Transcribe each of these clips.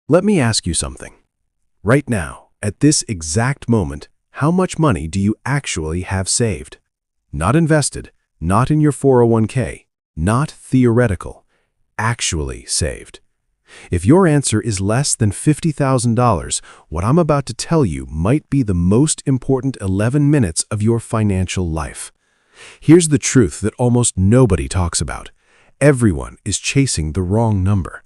Let me ask you something. Right now, at this exact moment, how much money do you actually have saved? Not invested, not in your 401k, not theoretical, actually saved. If your answer is less than $50,000, what I'm about to tell you might be the most important 11 minutes of your financial life. Here's the truth that almost nobody talks about. Everyone is chasing the wrong number.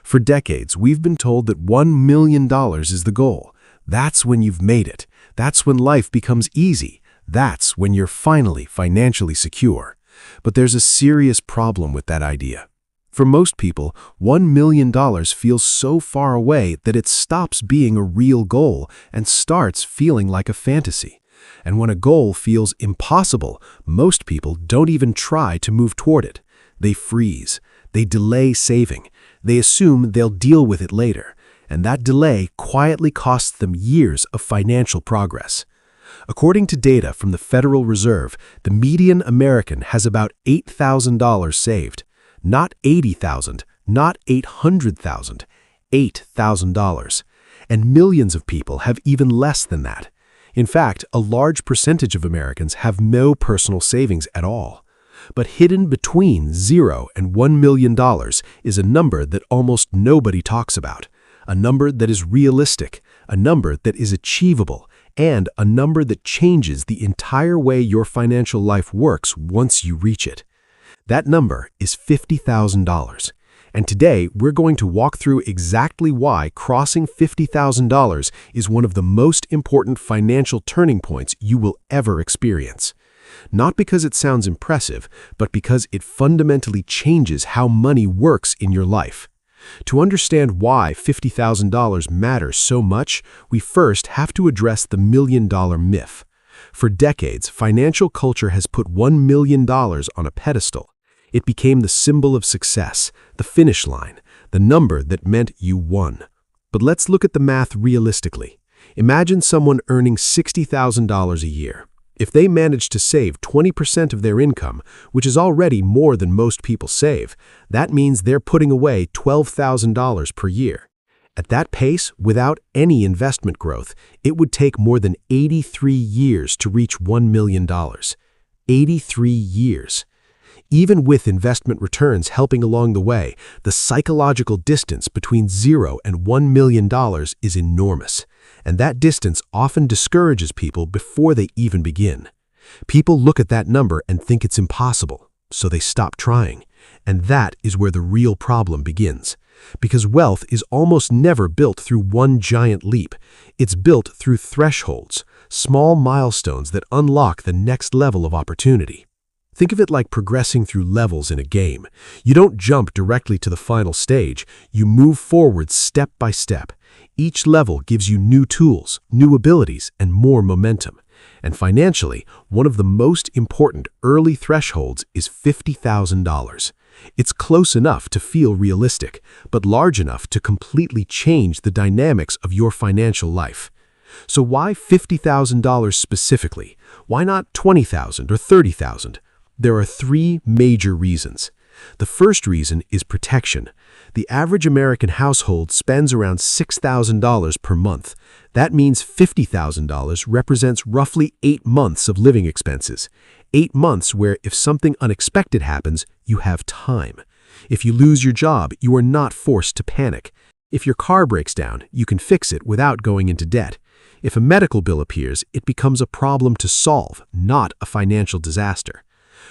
For decades, we've been told that $1 million is the goal. That's when you've made it. That's when life becomes easy. That's when you're finally financially secure. But there's a serious problem with that idea. For most people, $1 million feels so far away that it stops being a real goal and starts feeling like a fantasy. And when a goal feels impossible, most people don't even try to move toward it. They freeze. They delay saving. They assume they'll deal with it later. And that delay quietly costs them years of financial progress. According to data from the Federal Reserve, the median American has about $8,000 saved. Not $80,000, not $800,000, $8,000. And millions of people have even less than that. In fact, a large percentage of Americans have no personal savings at all. But hidden between $0 and $1 million is a number that almost nobody talks about, a number that is realistic, a number that is achievable, and a number that changes the entire way your financial life works once you reach it. That number is $50,000. And today, we're going to walk through exactly why crossing $50,000 is one of the most important financial turning points you will ever experience. Not because it sounds impressive, but because it fundamentally changes how money works in your life. To understand why $50,000 matters so much, we first have to address the million-dollar myth. For decades, financial culture has put $1 million on a pedestal. It became the symbol of success, the finish line, the number that meant you won. But let's look at the math realistically. Imagine someone earning $60,000 a year. If they manage to save 20% of their income, which is already more than most people save, that means they're putting away $12,000 per year. At that pace, without any investment growth, it would take more than 83 years to reach $1 million. 83 years. Even with investment returns helping along the way, the psychological distance between $0 and $1 million is enormous. And that distance often discourages people before they even begin. People look at that number and think it's impossible, so they stop trying. And that is where the real problem begins. Because wealth is almost never built through one giant leap. It's built through thresholds, small milestones that unlock the next level of opportunity. Think of it like progressing through levels in a game. You don't jump directly to the final stage. You move forward step by step. Each level gives you new tools, new abilities, and more momentum. And financially, one of the most important early thresholds is $50,000. It's close enough to feel realistic, but large enough to completely change the dynamics of your financial life. So why $50,000 specifically? Why not $20,000 or $30,000? There are three major reasons. The first reason is protection. The average American household spends around $6,000 per month. That means $50,000 represents roughly 8 months of living expenses. 8 months where if something unexpected happens, you have time. If you lose your job, you are not forced to panic. If your car breaks down, you can fix it without going into debt. If a medical bill appears, it becomes a problem to solve, not a financial disaster.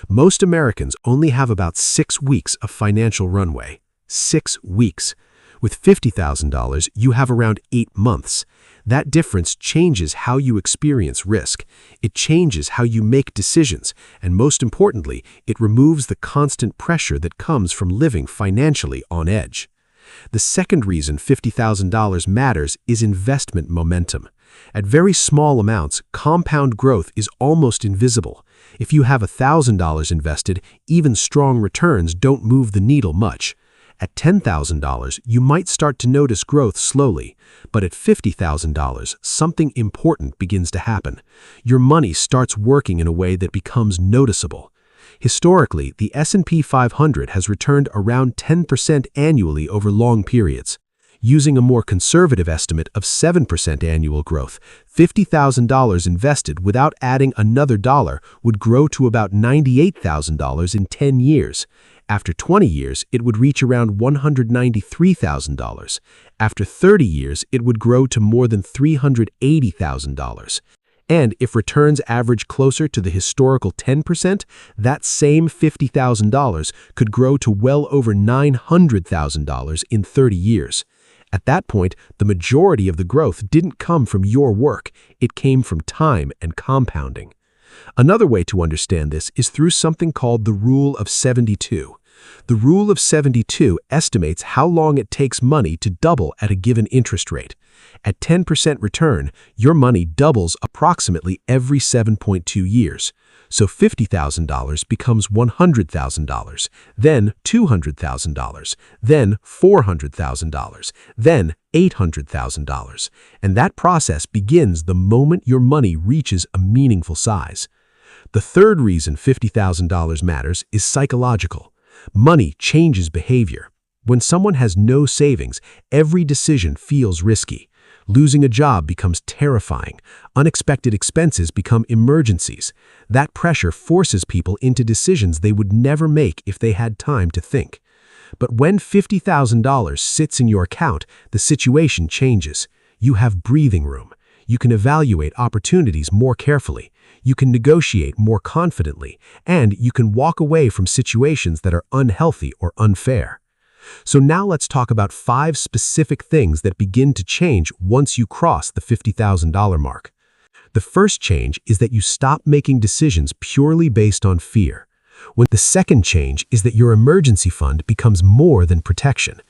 Most Americans only have about 6 weeks of financial runway. 6 weeks. With $50,000, you have around 8 months. That difference changes how you experience risk. It changes how you make decisions, and most importantly, it removes the constant pressure that comes from living financially on edge. The second reason $50,000 matters is investment momentum. At very small amounts, compound growth is almost invisible. If you have $1,000 invested, even strong returns don't move the needle much. At $10,000, you might start to notice growth slowly, but at $50,000, something important begins to happen. Your money starts working in a way that becomes noticeable. Historically, the S&P 500 has returned around 10% annually over long periods. Using a more conservative estimate of 7% annual growth, $50,000 invested without adding another dollar would grow to about $98,000 in 10 years. After 20 years, it would reach around $193,000. After 30 years, it would grow to more than $380,000. And if returns average closer to the historical 10%, that same $50,000 could grow to well over $900,000 in 30 years. At that point, the majority of the growth didn't come from your work, it came from time and compounding. Another way to understand this is through something called the Rule of 72. The Rule of 72 estimates how long it takes money to double at a given interest rate. At 10% return, your money doubles approximately every 7.2 years. So $50,000 becomes $100,000, then $200,000, then $400,000, then $800,000. And that process begins the moment your money reaches a meaningful size. The third reason $50,000 matters is psychological. Money changes behavior. When someone has no savings, every decision feels risky. Losing a job becomes terrifying. Unexpected expenses become emergencies. That pressure forces people into decisions they would never make if they had time to think. But when $50,000 sits in your account, the situation changes. You have breathing room. You can evaluate opportunities more carefully. You can negotiate more confidently. And you can walk away from situations that are unhealthy or unfair. So now let's talk about 5 specific things that begin to change once you cross the $50,000 mark. The first change is that you stop making decisions purely based on fear. The second change is that your emergency fund becomes more than protection.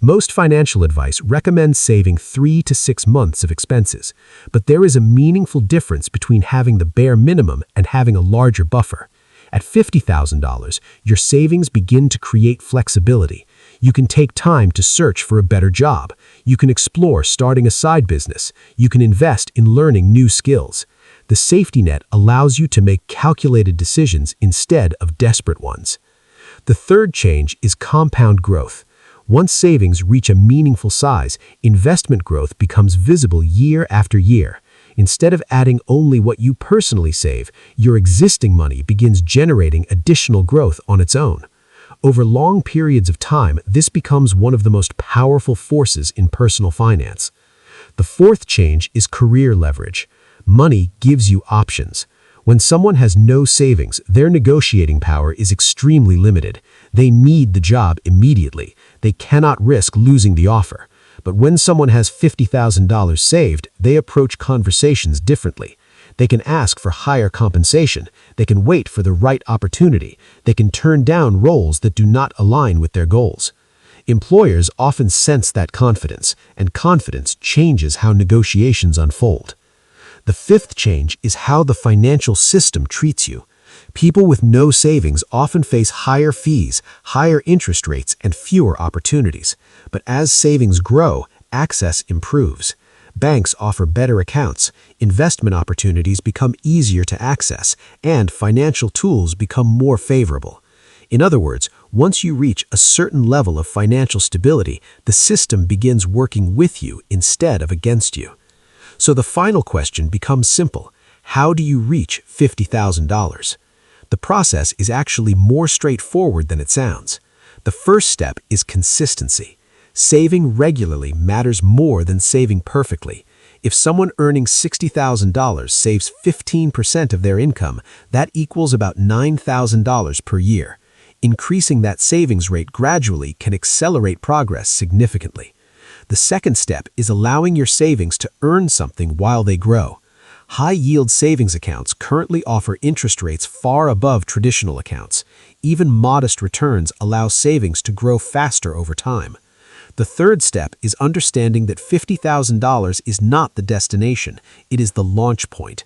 Most financial advice recommends saving 3 to 6 months of expenses, but there is a meaningful difference between having the bare minimum and having a larger buffer. At $50,000, your savings begin to create flexibility. You can take time to search for a better job. You can explore starting a side business. You can invest in learning new skills. The safety net allows you to make calculated decisions instead of desperate ones. The third change is compound growth. Once savings reach a meaningful size, investment growth becomes visible year after year. Instead of adding only what you personally save, your existing money begins generating additional growth on its own. Over long periods of time, this becomes one of the most powerful forces in personal finance. The fourth change is career leverage. Money gives you options. When someone has no savings, their negotiating power is extremely limited. They need the job immediately. They cannot risk losing the offer. But when someone has $50,000 saved, they approach conversations differently. They can ask for higher compensation. They can wait for the right opportunity. They can turn down roles that do not align with their goals. Employers often sense that confidence, and confidence changes how negotiations unfold. The fifth change is how the financial system treats you. People with no savings often face higher fees, higher interest rates, and fewer opportunities. But as savings grow, access improves. Banks offer better accounts, investment opportunities become easier to access, and financial tools become more favorable. In other words, once you reach a certain level of financial stability, the system begins working with you instead of against you. So the final question becomes simple. How do you reach $50,000? The process is actually more straightforward than it sounds. The first step is consistency. Saving regularly matters more than saving perfectly. If someone earning $60,000 saves 15% of their income, that equals about $9,000 per year. Increasing that savings rate gradually can accelerate progress significantly. The second step is allowing your savings to earn something while they grow. High-yield savings accounts currently offer interest rates far above traditional accounts. Even modest returns allow savings to grow faster over time. The third step is understanding that $50,000 is not the destination, it is the launch point.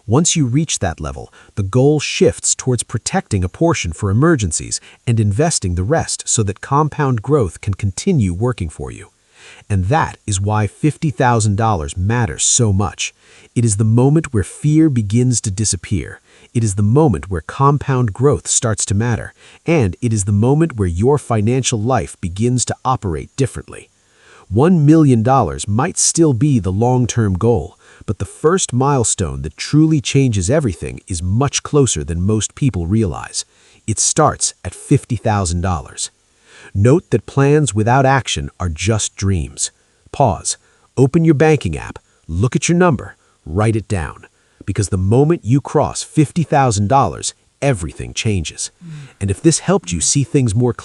Once you reach that level, the goal shifts towards protecting a portion for emergencies and investing the rest so that compound growth can continue working for you. And that is why $50,000 matters so much. It is the moment where fear begins to disappear. It is the moment where compound growth starts to matter. And it is the moment where your financial life begins to operate differently. $1 million might still be the long-term goal, but the first milestone that truly changes everything is much closer than most people realize. It starts at $50,000. Note that plans without action are just dreams. Pause. Open your banking app, look at your number, write it down. Because the moment you cross $50,000, everything changes. And if this helped you see things more clearly,